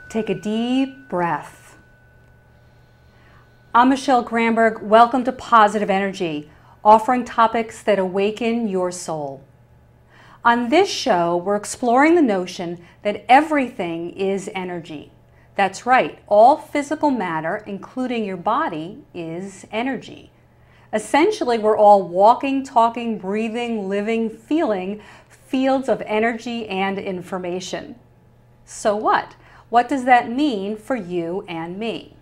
Take a deep breath. I'm Michelle Gramberg. Welcome to Positive Energy, offering topics that awaken your soul. On this show, we're exploring the notion that everything is energy. That's right, all physical matter, including your body, is energy. Essentially, we're all walking, talking, breathing, living, feeling fields of energy and information. So what? What does that mean for you and me?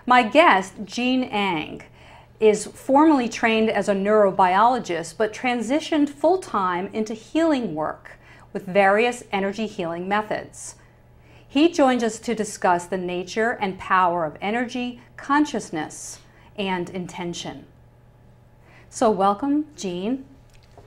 My guest, Jean Ang, is formally trained as a neurobiologist, but transitioned full-time into healing work with various energy healing methods. He joins us to discuss the nature and power of energy, consciousness, and intention. So welcome, Jean.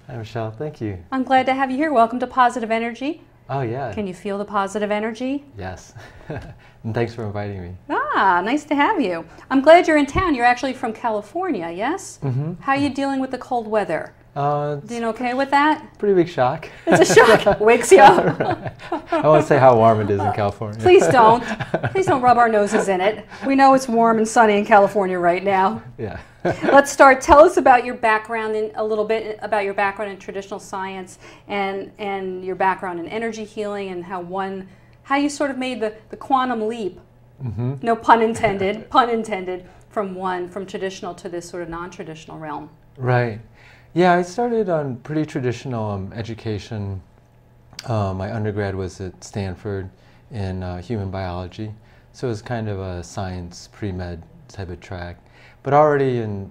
Hi, Michelle. Thank you. I'm glad to have you here. Welcome to Positive Energy. Oh, yeah. Can you feel the positive energy? Yes. And thanks for inviting me. Ah, nice to have you. I'm glad you're in town. You're actually from California, yes? Mm-hmm. How are you dealing with the cold weather? Doing okay with that? Pretty big shock. It's a shock. Wakes you up. I won't say how warm it is in California. Please don't. Please don't rub our noses in it. We know it's warm and sunny in California right now. Yeah. Let's start. Tell us about your background, a little bit about your background in traditional science and your background in energy healing, and how you sort of made the quantum leap. Mm-hmm. No pun intended. Pun intended. From traditional to this sort of non-traditional realm. Right. Yeah, I started on pretty traditional education. My undergrad was at Stanford in human biology, so it was kind of a science pre-med type of track. But already in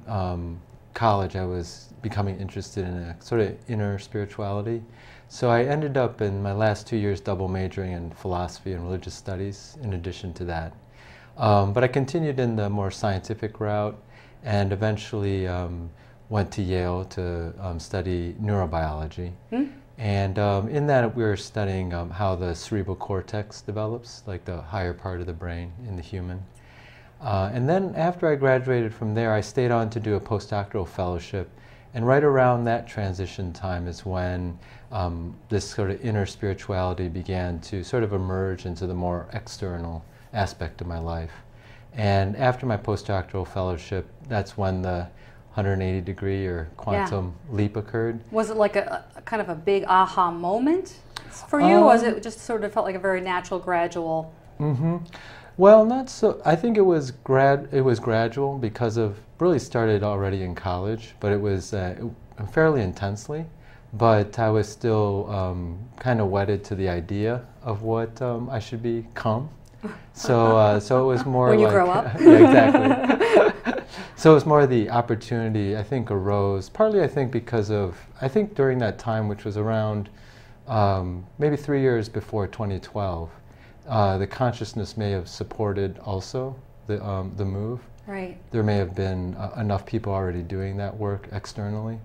college, I was becoming interested in a sort of inner spirituality. So I ended up in my last 2 years double majoring in philosophy and religious studies in addition to that. But I continued in the more scientific route and eventually went to Yale to study neurobiology. Mm. And in that we were studying how the cerebral cortex develops, like the higher part of the brain in the human. And then after I graduated from there, I stayed on to do a postdoctoral fellowship. And right around that transition time is when this sort of inner spirituality began to sort of emerge into the more external aspect of my life. And after my postdoctoral fellowship, that's when the 180-degree or quantum leap occurred. Was it like a kind of a big aha moment for you? Or was it just sort of felt like a very natural, gradual? Mm-hmm. Well, not so. I think it was gradual because of really started already in college, but it was fairly intensely. But I was still kind of wedded to the idea of what I should become. So it was more when you like, grow up. Yeah, exactly. So it was more the opportunity, I think, arose partly, I think, because of, I think during that time, which was around maybe 3 years before 2012, the consciousness may have supported also the move. Right. There may have been enough people already doing that work externally,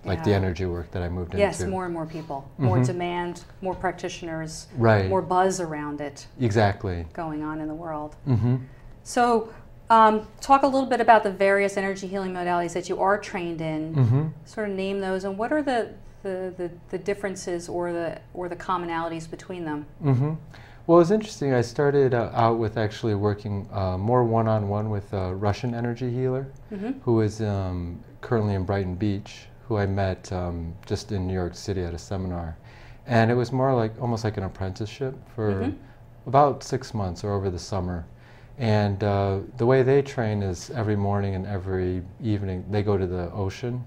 like the energy work that I moved into. Yes, more and more people, more demand, more practitioners, right. More buzz around it. Exactly. Going on in the world. Mm-hmm. So, talk a little bit about the various energy healing modalities that you are trained in. Mm-hmm. Sort of name those, and what are the differences or the commonalities between them? Mm-hmm. Well, it was interesting. I started out with actually working more one-on-one with a Russian energy healer who is currently in Brighton Beach, who I met just in New York City at a seminar. And it was more like almost like an apprenticeship for about 6 months or over the summer. And the way they train is every morning and every evening they go to the ocean.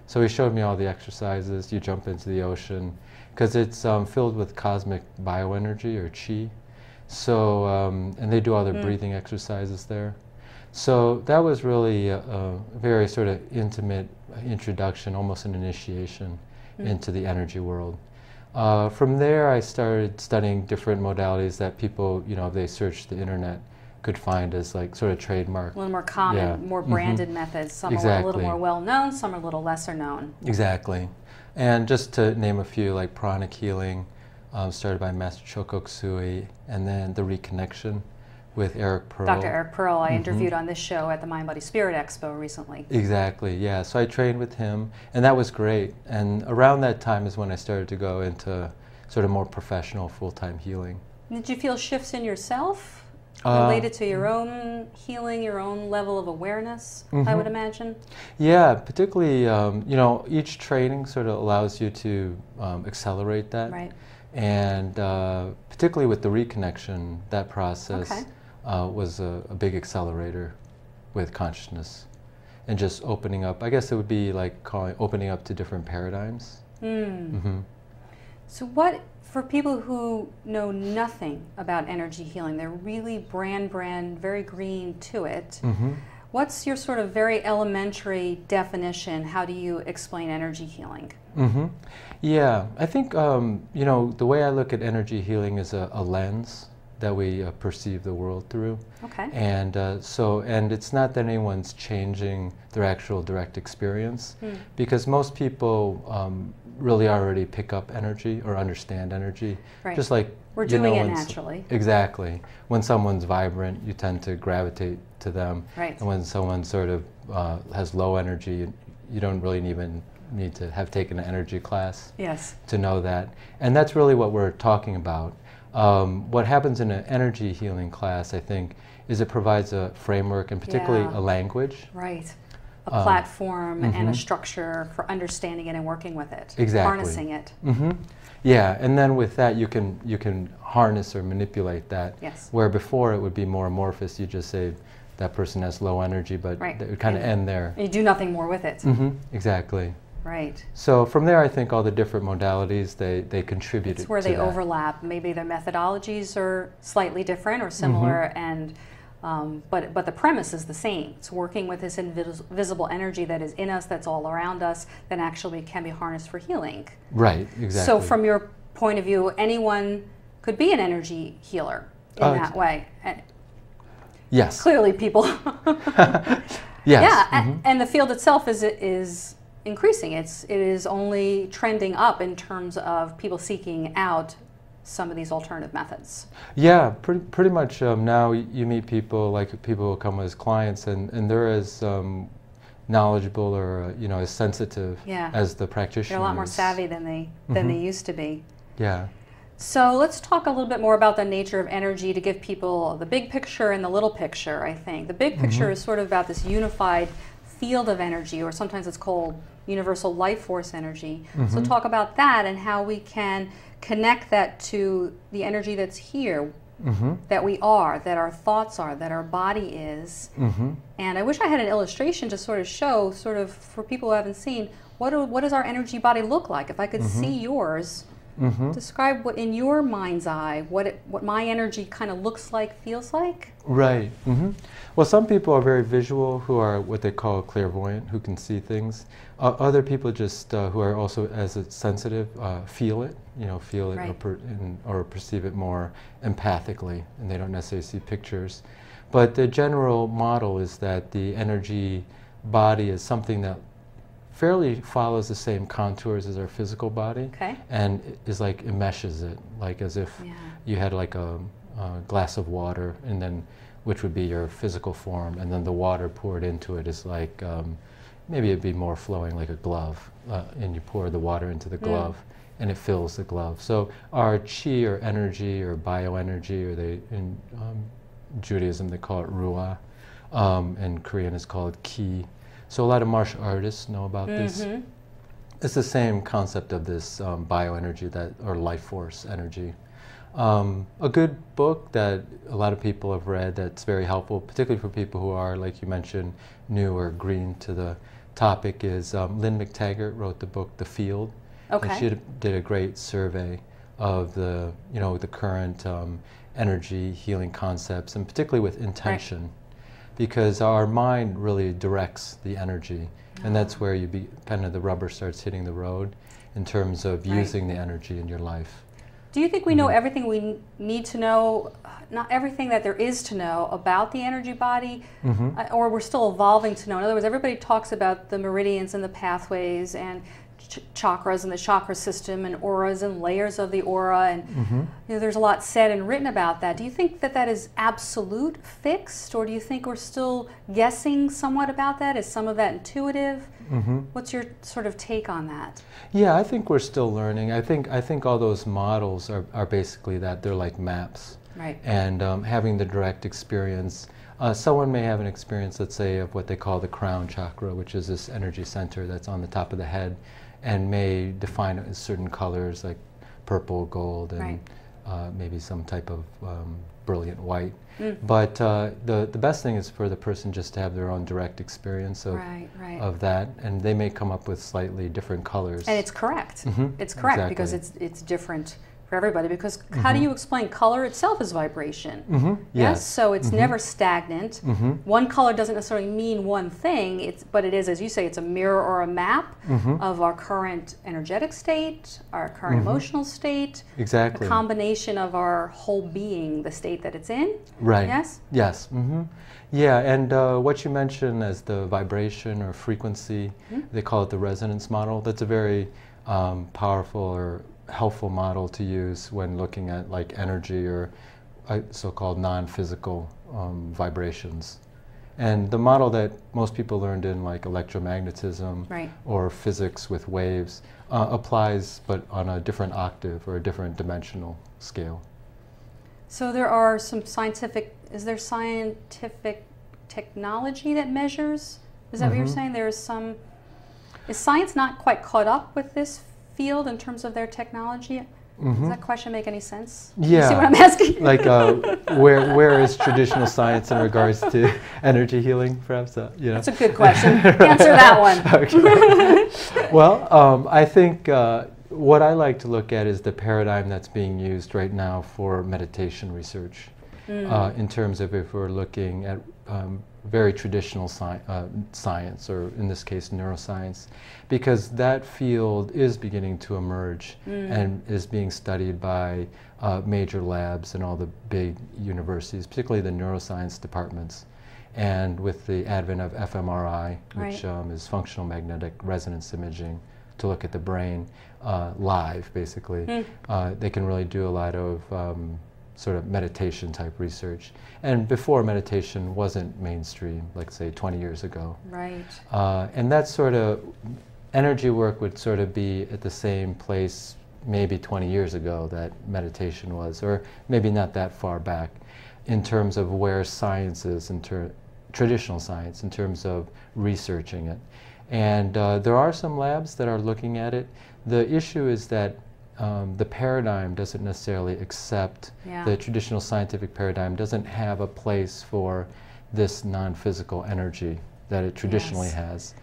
So he showed me all the exercises. You jump into the ocean because it's filled with cosmic bioenergy or chi. So, and they do all their breathing exercises there. So that was really a very sort of intimate introduction, almost an initiation into the energy world. From there, I started studying different modalities that people, you know, if they searched the internet, could find as like sort of trademark. A little more common, more branded methods. Some are a little more well known, some are a little lesser known. Exactly. And just to name a few, like pranic healing, started by Master Choco Sui, and then the reconnection with Eric Pearl. Dr. Eric Pearl, I interviewed on this show at the Mind Body Spirit Expo recently. Exactly, yeah. So I trained with him, and that was great. And around that time is when I started to go into sort of more professional, full-time healing. Did you feel shifts in yourself related to your own healing, your own level of awareness, I would imagine? Yeah, particularly, you know, each training sort of allows you to accelerate that. Right. And particularly with the reconnection, that process was a big accelerator with consciousness. And just opening up, I guess it would be like opening up to different paradigms. So what, for people who know nothing about energy healing, they're really brand, very green to it, what's your sort of very elementary definition? How do you explain energy healing? Yeah, I think, you know, the way I look at energy healing is a lens that we perceive the world through. Okay. And and it's not that anyone's changing their actual direct experience, because most people really already pick up energy or understand energy. Right. Just like we're doing it naturally. Exactly. When someone's vibrant, you tend to gravitate to them. Right. And when someone sort of has low energy, you don't really even need to have taken an energy class to know that. And that's really what we're talking about. What happens in an energy healing class, I think, is it provides a framework and particularly a language. Right. A platform and a structure for understanding it and working with it. Exactly. Harnessing it. Yeah, and then with that you can harness or manipulate that. Yes. Where before it would be more amorphous, you just say that person has low energy, but it would kind of end there. You do nothing more with it. Exactly. Right. So from there, I think all the different modalities, they contribute. It's where they overlap. Maybe their methodologies are slightly different or similar, and but the premise is the same. It's working with this invisible energy that is in us, that's all around us, that actually can be harnessed for healing. Right. Exactly. So from your point of view, anyone could be an energy healer in that way. Yes. Clearly, people. Yes. Yeah, and the field itself is increasing. It is only trending up in terms of people seeking out some of these alternative methods. Yeah, pretty much now you meet people, like people who come as clients, and they're as knowledgeable or you know, as sensitive as the practitioners. They're a lot more savvy than they used to be. Yeah. So let's talk a little bit more about the nature of energy to give people the big picture and the little picture, I think. The big picture is sort of about this unified field of energy, or sometimes it's called universal life force energy. So talk about that and how we can connect that to the energy that's here, that we are, that our thoughts are, that our body is. And I wish I had an illustration to sort of show, sort of for people who haven't seen, what does our energy body look like? If I could see yours, describe what in your mind's eye, what my energy kind of looks like, feels like. Right. Well, some people are very visual, who are what they call clairvoyant, who can see things. Other people just who are also as sensitive feel it, you know, feel it or perceive it more empathically, and they don't necessarily see pictures. But the general model is that the energy body is something that fairly follows the same contours as our physical body, and is like enmeshes it, like as if you had like a glass of water, and then which would be your physical form, and then the water poured into it is like maybe it'd be more flowing like a glove, and you pour the water into the glove, and it fills the glove. So our chi or energy or bioenergy, or in Judaism they call it ruah, in Korean it's called ki. So a lot of martial artists know about this. It's the same concept of this bioenergy, or life force energy. A good book that a lot of people have read that's very helpful, particularly for people who are, like you mentioned, new or green to the topic, is Lynn McTaggart wrote the book The Field. And she did a great survey of the current energy healing concepts, and particularly with intention. Because our mind really directs the energy, and that's where kind of the rubber starts hitting the road in terms of using the energy in your life. Do you think we know everything we need to know, not everything that there is to know about the energy body, or we're still evolving to know? In other words, everybody talks about the meridians and the pathways and chakras and the chakra system and auras and layers of the aura, and you know, there's a lot said and written about that. Do you think that is absolute, fixed, or do you think we're still guessing somewhat about that? Is some of that intuitive? What's your sort of take on that? Yeah, I think we're still learning. I think all those models are basically that. They're like maps. Right. And having the direct experience. Someone may have an experience, let's say, of what they call the crown chakra, which is this energy center that's on the top of the head, and may define it as certain colors like purple, gold, and maybe some type of brilliant white. But the best thing is for the person just to have their own direct experience of that, and they may come up with slightly different colors. And it's correct. It's correct, because it's different for everybody, because how do you explain color itself is vibration? Yes, so it's never stagnant. One color doesn't necessarily mean one thing, but it is, as you say, it's a mirror or a map of our current energetic state, our current emotional state, a combination of our whole being, the state that it's in. Right. Yes? Yes. Yeah, and what you mentioned as the vibration or frequency, they call it the resonance model. That's a very powerful or helpful model to use when looking at like energy or so-called non-physical vibrations. And the model that most people learned in like electromagnetism or physics with waves applies, but on a different octave or a different dimensional scale. So there are some is there scientific technology that measures? Is that what you're saying? There is some, is science not quite caught up with this field in terms of their technology? Does that question make any sense? Yeah. You see what I'm asking? Like where is traditional science in regards to energy healing, perhaps? You know? That's a good question. Answer that one. Okay. Well, I think what I like to look at is the paradigm that's being used right now for meditation research. In terms of if we're looking at very traditional science, or in this case neuroscience, because that field is beginning to emerge and is being studied by major labs and all the big universities, particularly the neuroscience departments. And with the advent of fMRI, which is functional magnetic resonance imaging, to look at the brain live, basically, they can really do a lot of sort of meditation type research. And before, meditation wasn't mainstream, like say 20 years ago. Right. And that sort of energy work would sort of be at the same place maybe 20 years ago that meditation was, or maybe not that far back, in terms of where science is, traditional science, in terms of researching it. And there are some labs that are looking at it. The issue is that the paradigm doesn't necessarily accept, the traditional scientific paradigm doesn't have a place for this non-physical energy that it traditionally has.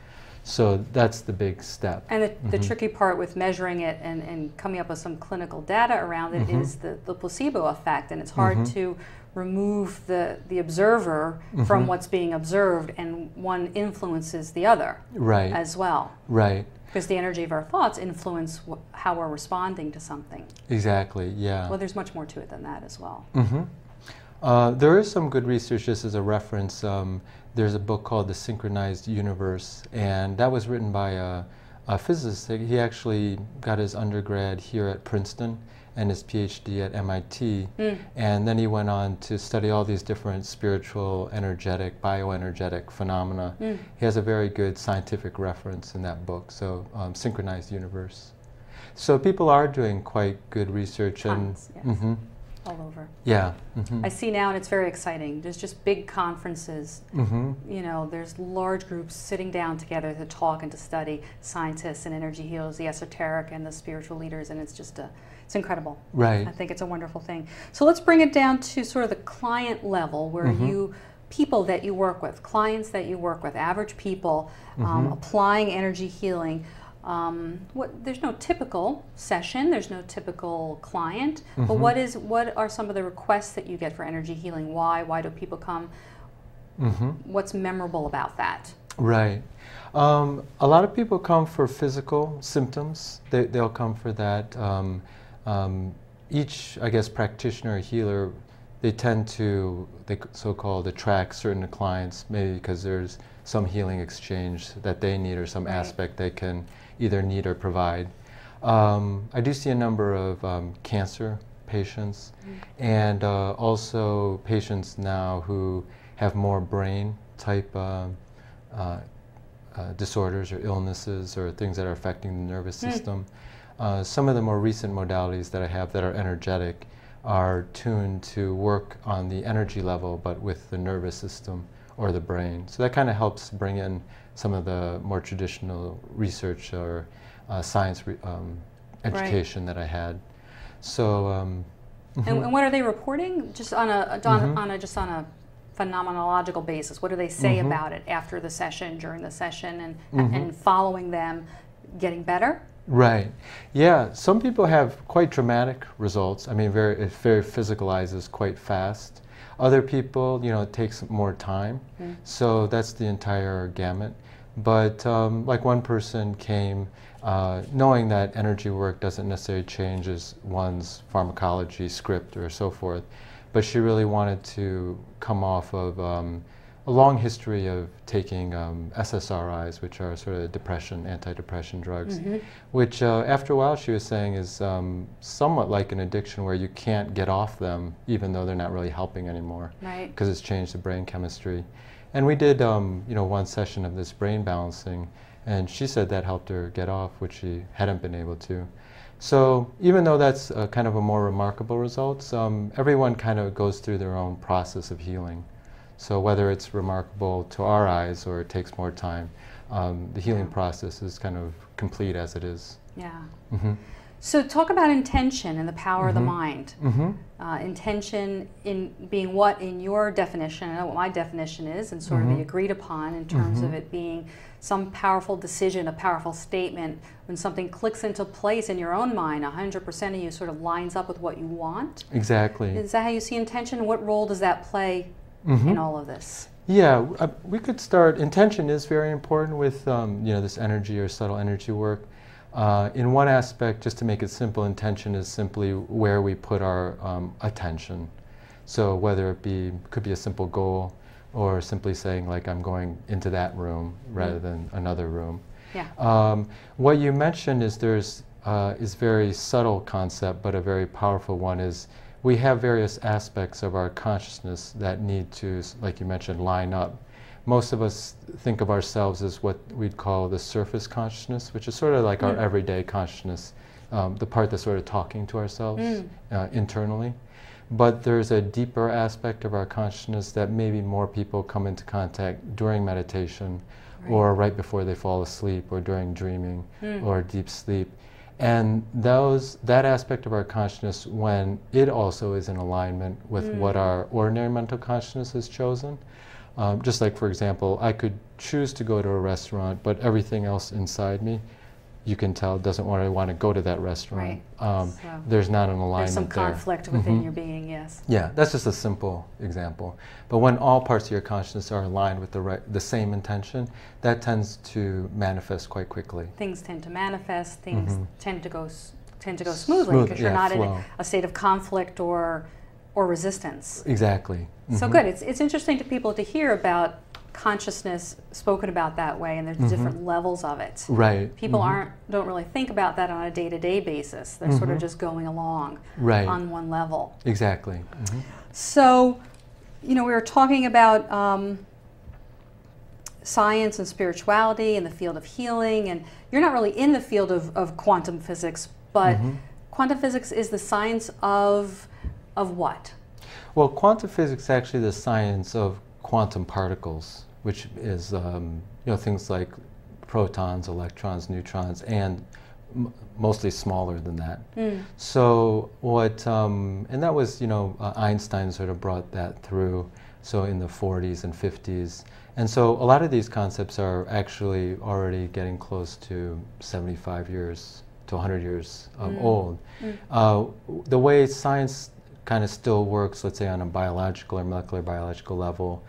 So that's the big step. And the tricky part with measuring it and coming up with some clinical data around it is the placebo effect, and it's hard to remove the observer from what's being observed, and one influences the other as well. Right. Because the energy of our thoughts influence how we're responding to something. Exactly, yeah. Well, there's much more to it than that as well. There is some good research, just as a reference. There's a book called The Synchronized Universe, and that was written by a physicist. He actually got his undergrad here at Princeton and his PhD at MIT, and then he went on to study all these different spiritual, energetic, bioenergetic phenomena. He has a very good scientific reference in that book, so Synchronized Universe. So people are doing quite good research. Tons, all over. Yeah. I see now, and it's very exciting. There's just big conferences. You know, there's large groups sitting down together to talk and to study, scientists and energy healers, the esoteric and the spiritual leaders, and it's just it's incredible. Right. I think it's a wonderful thing. So let's bring it down to sort of the client level, where people that you work with, clients that you work with, average people, applying energy healing. There's no typical session, there's no typical client, but what are some of the requests that you get for energy healing? Why do people come? What's memorable about that? Right. A lot of people come for physical symptoms. They'll come for that. Each, I guess, practitioner or healer, they tend to, so-called attract certain clients, maybe because there's some healing exchange that they need, or some aspect they can either need or provide. I do see a number of cancer patients, and also patients now who have more brain type disorders or illnesses or things that are affecting the nervous system. Some of the more recent modalities that I have that are energetic are tuned to work on the energy level, but with the nervous system or the brain. So that kind of helps bring in some of the more traditional research or science education that I had. So, and what are they reporting? Just on a phenomenological basis. What do they say about it after the session, during the session, and following them getting better? Right. Yeah. Some people have quite dramatic results. I mean, it very physicalizes quite fast. Other people, you know, it takes more time. So that's the entire gamut. But like one person came knowing that energy work doesn't necessarily change one's pharmacology script or so forth, but she really wanted to come off of a long history of taking SSRIs, which are sort of antidepressant drugs, which after a while she was saying is somewhat like an addiction where you can't get off them even though they're not really helping anymore, because it's changed the brain chemistry. And we did you know, one session of this brain balancing, and she said that helped her get off, which she hadn't been able to. So even though that's kind of a more remarkable result, everyone kind of goes through their own process of healing. So whether it's remarkable to our eyes or it takes more time, the healing process is kind of complete as it is. Yeah. So talk about intention and the power of the mind. Intention in being what in your definition, I know what my definition is, and sort of the agreed upon in terms of it being some powerful decision, a powerful statement, when something clicks into place in your own mind, 100% of you sort of lines up with what you want. Exactly. Is that how you see intention? What role does that play in all of this? Yeah, we could start, intention is very important with you know, this energy or subtle energy work. In one aspect, just to make it simple, intention is simply where we put our attention. So whether it could be a simple goal, or simply saying like I'm going into that room rather than another room. Yeah. What you mentioned is is very subtle concept, but a very powerful one is we have various aspects of our consciousness that need to, like you mentioned, line up. Most of us think of ourselves as what we'd call the surface consciousness, which is sort of like our everyday consciousness, the part that's sort of talking to ourselves internally. But there's a deeper aspect of our consciousness that maybe more people come into contact during meditation or right before they fall asleep or during dreaming or deep sleep. And that aspect of our consciousness, when it also is in alignment with what our ordinary mental consciousness has chosen, just like, for example, I could choose to go to a restaurant, but everything else inside me, you can tell, doesn't want to go to that restaurant. So there's not an alignment. There's some conflict within your being, yes. Yeah, that's just a simple example. But when all parts of your consciousness are aligned with the same intention, that tends to manifest quite quickly. Things tend to manifest. Things tend to go smoothly because you're not in a state of conflict or resistance. Exactly. So good. It's interesting to people to hear about consciousness spoken about that way, and there's different levels of it. Right. People don't really think about that on a day-to-day basis. They're sort of just going along on one level. Exactly. So, you know, we were talking about science and spirituality and the field of healing, and you're not really in the field of quantum physics, but quantum physics is the science of what? Well, quantum physics is actually the science of quantum particles, which is you know, things like protons, electrons, neutrons, and mostly smaller than that. So what, and that was, you know, Einstein sort of brought that through, so in the 40s and 50s. And so a lot of these concepts are actually already getting close to 75 years to 100 years old. The way science kind of still works, let's say on a biological or molecular biological level,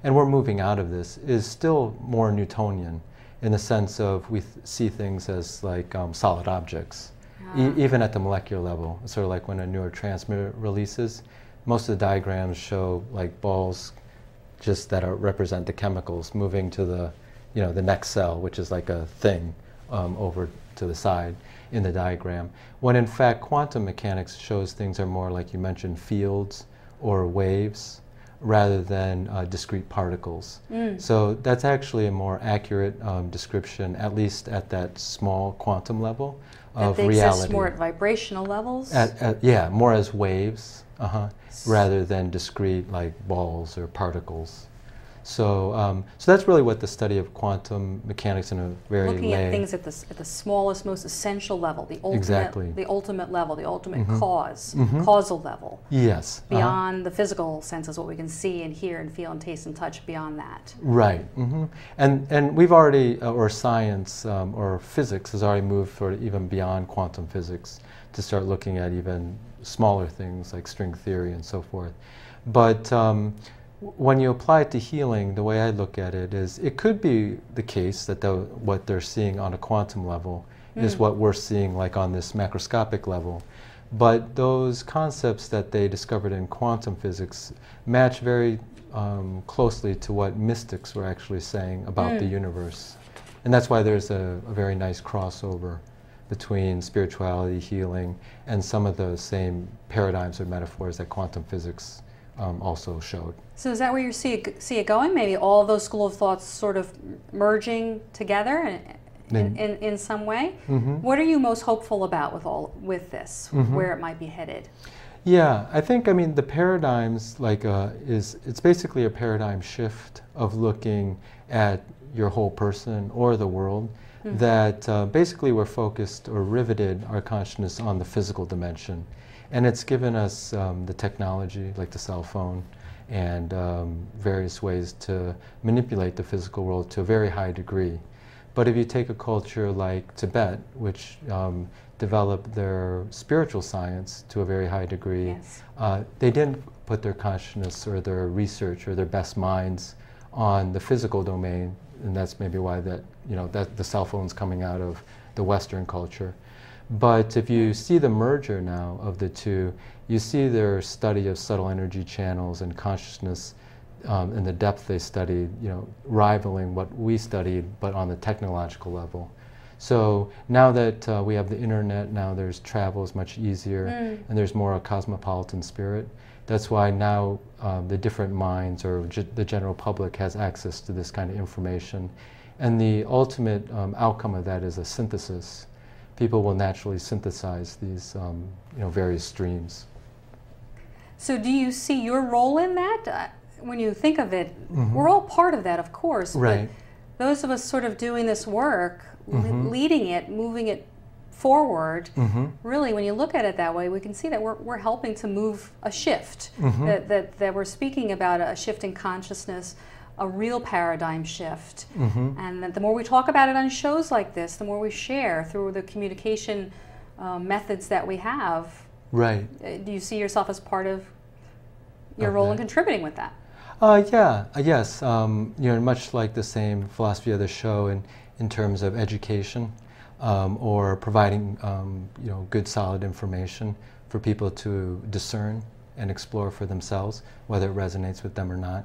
and we're moving out of this, is still more Newtonian in the sense of we see things as like solid objects, even at the molecular level. It's sort of like when a neurotransmitter releases, most of the diagrams show like balls just that represent the chemicals moving to the, you know, the next cell, which is like a thing over to the side in the diagram. When in fact quantum mechanics shows things are more, like you mentioned, fields or waves. rather than discrete particles. So that's actually a more accurate description, at least at that small quantum level of reality. That exist more at vibrational levels? Yeah, more as waves, rather than discrete like balls or particles. So, so that's really what the study of quantum mechanics in a very looking at things at the smallest, most essential level, the ultimate level, the ultimate causal level. Yes. Beyond the physical senses, what we can see and hear and feel and taste and touch, beyond that. Right. And we've already, or science or physics has already moved sort of even beyond quantum physics to start looking at even smaller things like string theory and so forth. But when you apply it to healing, the way I look at it is it could be the case that what they're seeing on a quantum level is what we're seeing like on this macroscopic level. But those concepts that they discovered in quantum physics match very closely to what mystics were actually saying about the universe. And that's why there's a very nice crossover between spirituality, healing, and some of the same paradigms or metaphors that quantum physics also showed. So is that where you see it going? Maybe all those school of thoughts sort of merging together in some way? What are you most hopeful about with this, where it might be headed? Yeah, I think, I mean, the paradigms, like, it's basically a paradigm shift of looking at your whole person or the world, that basically we're focused or riveted our consciousness on the physical dimension. And it's given us the technology, like the cell phone, and various ways to manipulate the physical world to a very high degree. But if you take a culture like Tibet, which developed their spiritual science to a very high degree, they didn't put their consciousness or their research or their best minds on the physical domain, and that's maybe why that the cell phone's coming out of the Western culture. But if you see the merger now of the two, you see their study of subtle energy channels and consciousness and the depth they studied, rivaling what we studied, but on the technological level. So now that we have the internet, now there's travel is much easier, and there's more a cosmopolitan spirit. That's why now the different minds or the general public has access to this kind of information. And the ultimate outcome of that is a synthesis. People will naturally synthesize these various streams. So do you see your role in that? When you think of it, we're all part of that, of course. Right. But those of us sort of doing this work, leading it, moving it forward, really, when you look at it that way, we can see that we're helping to move a shift, that we're speaking about a shift in consciousness, a real paradigm shift. And that the more we talk about it on shows like this, the more we share through the communication methods that we have. Right. Do you see yourself as part of your role in contributing with that? Yes. Much like the same philosophy of the show in terms of education or providing good solid information for people to discern and explore for themselves, whether it resonates with them or not.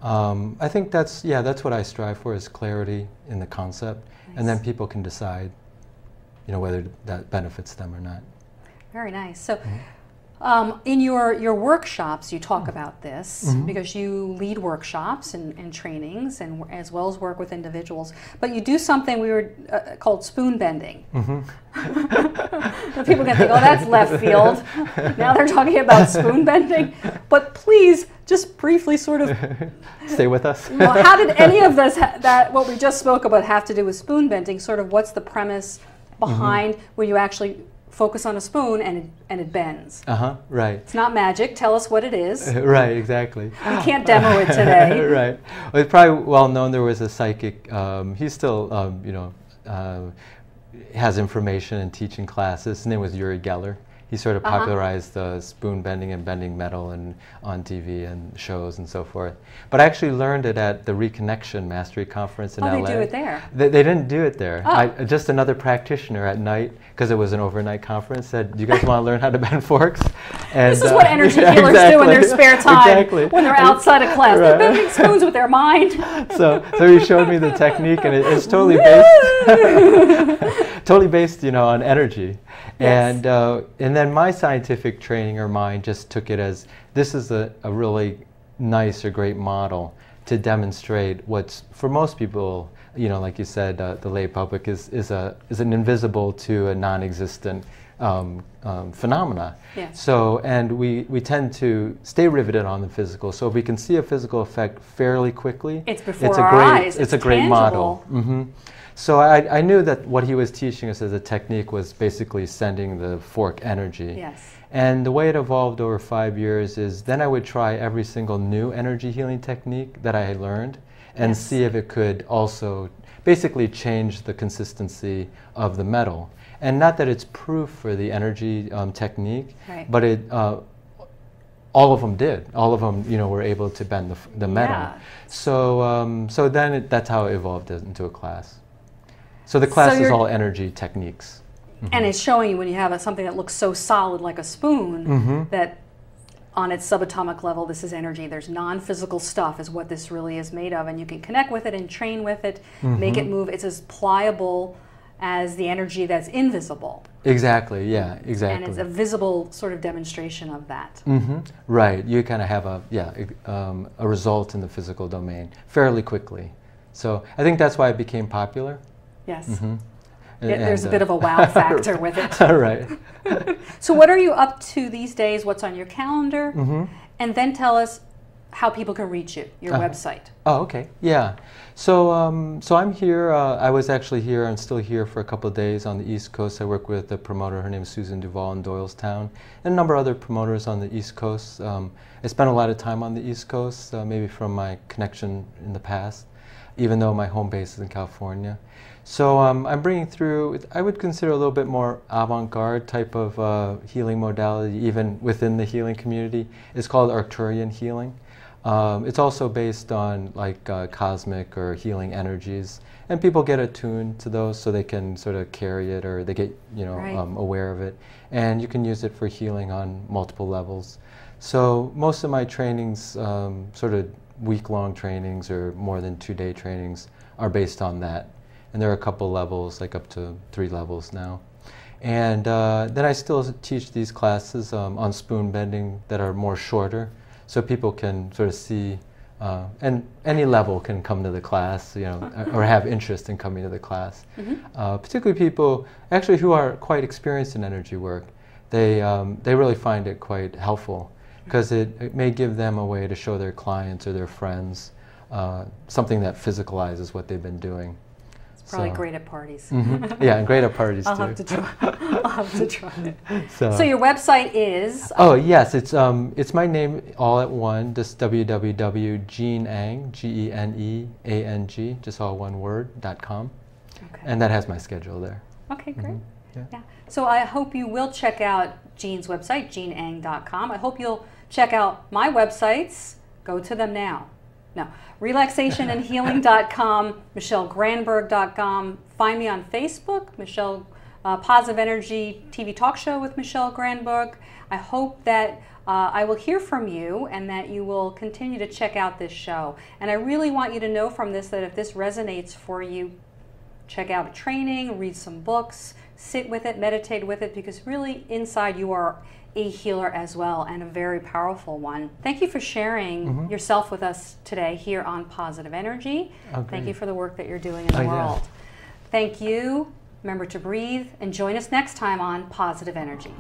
I think that's what I strive for, is clarity in the concept, and then people can decide, whether that benefits them or not. Very nice. So, in your workshops, you talk about this because you lead workshops and trainings, and as well as work with individuals. But you do something called spoon bending. People can think, oh, that's left field. Now they're talking about spoon bending. But please, just briefly, sort of stay with us. How did any of this what we just spoke about have to do with spoon bending? Sort of, what's the premise behind when you actually focus on a spoon and it bends? Right. It's not magic. Tell us what it is. Right, exactly. We can't demo it today. Right. Well, it's probably well known. There was a psychic. He still, has information and teaching classes. His name was Uri Geller. He sort of popularized the spoon bending and bending metal and on TV and shows and so forth. But I actually learned it at the Reconnection Mastery Conference in LA. They do it there. They didn't do it there. Just another practitioner at night, because it was an overnight conference, said, "Do you guys want to learn how to bend forks?" And this is what energy healers do in their spare time when they're outside of class. They're bending spoons with their mind. So he showed me the technique, and it's totally based, on energy. Yes. And then my scientific training or mind just took it as this is a really nice or great model to demonstrate what's, for most people, you know, like you said, the lay public is an invisible to a non-existent phenomena. Yes. So, and we tend to stay riveted on the physical. So if we can see a physical effect fairly quickly, it's before our eyes. It's a great model. Mm-hmm. So I knew that what he was teaching us as a technique was basically sending the fork energy. Yes. And the way it evolved over 5 years is then I would try every single new energy healing technique that I had learned and Yes. see if it could also basically change the consistency of the metal. And not that it's proof for the energy technique, right. but it all of them did. All of them, you know, were able to bend the metal. Yeah. So then that's how it evolved into a class. So the class is all energy techniques. Mm-hmm. And it's showing you when you have something that looks so solid like a spoon, mm-hmm. that on its subatomic level, this is energy. There's non-physical stuff is what this really is made of, and you can connect with it and train with it, mm-hmm. make it move. It's as pliable as the energy that's invisible. Exactly, yeah, exactly. And it's a visible sort of demonstration of that. Mm-hmm. Right, you kind of have a result in the physical domain fairly quickly. So I think that's why it became popular. Yes. Mm-hmm. There's a bit of a wow factor with it. Right. So what are you up to these days? What's on your calendar? Mm-hmm. And then tell us how people can reach you, your website. Oh, okay. Yeah. So so I'm here. I was actually here and still here for a couple of days on the East Coast. I work with a promoter. Her name is Susan Duvall in Doylestown, and a number of other promoters on the East Coast. I spent a lot of time on the East Coast, maybe from my connection in the past, even though my home base is in California. So I'm bringing through, I would consider a little bit more avant-garde type of healing modality, even within the healing community. It's called Arcturian healing. It's also based on like cosmic or healing energies, and people get attuned to those so they can sort of carry it, or they get, you know, right. Aware of it. And you can use it for healing on multiple levels. So most of my trainings, sort of week-long trainings or more than 2-day trainings, are based on that. And there are a couple levels, like up to 3 levels now. And then I still teach these classes on spoon bending that are more shorter, so people can sort of see, and any level can come to the class, you know, or have interest in coming to the class. Mm-hmm. Particularly people actually who are quite experienced in energy work. They really find it quite helpful, because it may give them a way to show their clients or their friends something that physicalizes what they've been doing. Probably great at parties. Mm-hmm. Yeah, and great at parties I'll too. I'll have to try it. So your website is? Oh yes, it's my name all at one. Just www.geneang, GENEANG, just all one word, .com. Okay. And that has my schedule there. Okay, great. Mm-hmm. Yeah. So I hope you will check out Gene's website, geneang.com. I hope you'll check out my websites. Go to them now. No, relaxationandhealing.com, michellegranberg.com. Find me on Facebook, Michelle, Positive Energy TV Talk Show with Michelle Granberg. I hope that I will hear from you and that you will continue to check out this show. And I really want you to know from this that if this resonates for you, check out a training, read some books, sit with it, meditate with it, because really inside you are a healer as well, and a very powerful one. Thank you for sharing yourself with us today here on Positive Energy. Okay. Thank you for the work that you're doing in the world. Yeah. Thank you. Remember to breathe, and join us next time on Positive Energy.